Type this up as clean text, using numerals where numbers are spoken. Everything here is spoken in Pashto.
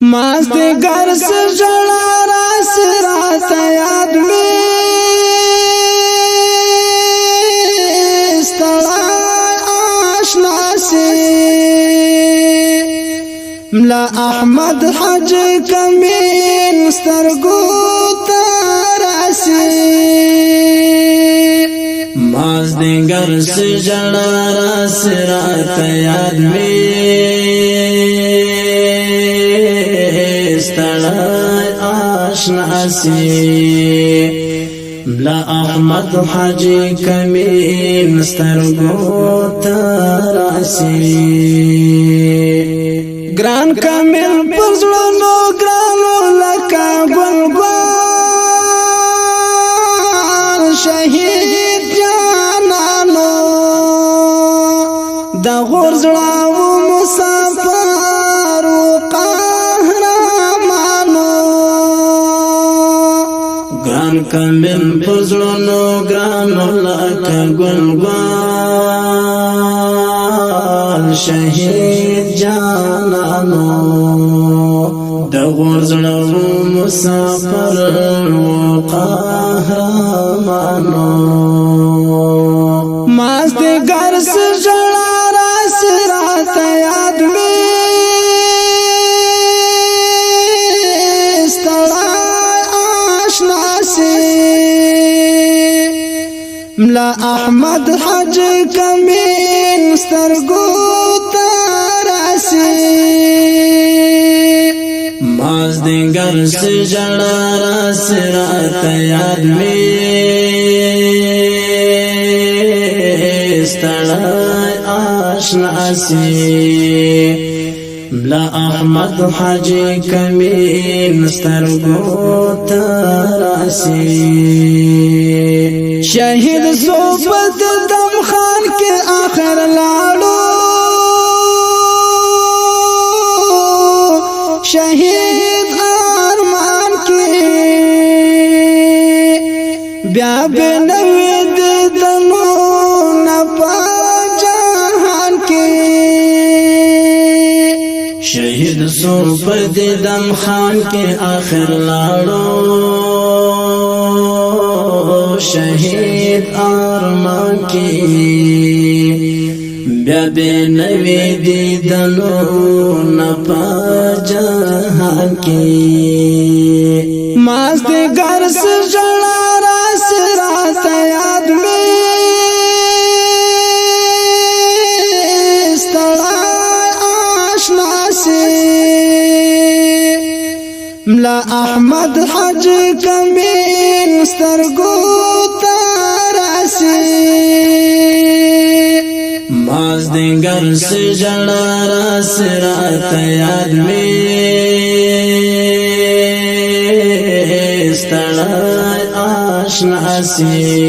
مازدیگر سے جڑا راس رات یاد میں استڑا آشنا سے ملا احمد حج کمین سترگو تراسی مازدیگر سے جڑا راس رات یاد میں آشنا سی بلا احمد حاجی کمین سترگو تراسی گران کمین پزلونو گرانو لکا گلگوان شہید جانانو دا غرزلاو مسافر کمن پزلونو گرانو لکا گلگوان شہید جانانو دا غرزلو مسافر و قهرمانو مازدیگر سے جڑا راس رات یاد میں ملا احمد حج کمین سترگو تراسی مازدیگر سے جڑا راس رات یاد میں استڑا آشنا سی ملا احمد حج کمین سترگو تراسی شہید صوبت دم خان کے آخر لاڑو شہید ارمان کے بیا بنوید دنو نپا جہان کے شہید صوبت دم خان کے آخر لاڑو شہید آرمان کی بیا بے نوی دیدنو نپا جہان کی مازدیگر سے جڑا راس رات یاد میں استڑا آشنا سے ملا احمد حج کمین سترگو مازدیگر سے جڑا راس رات یاد میں استڑا آشنا سی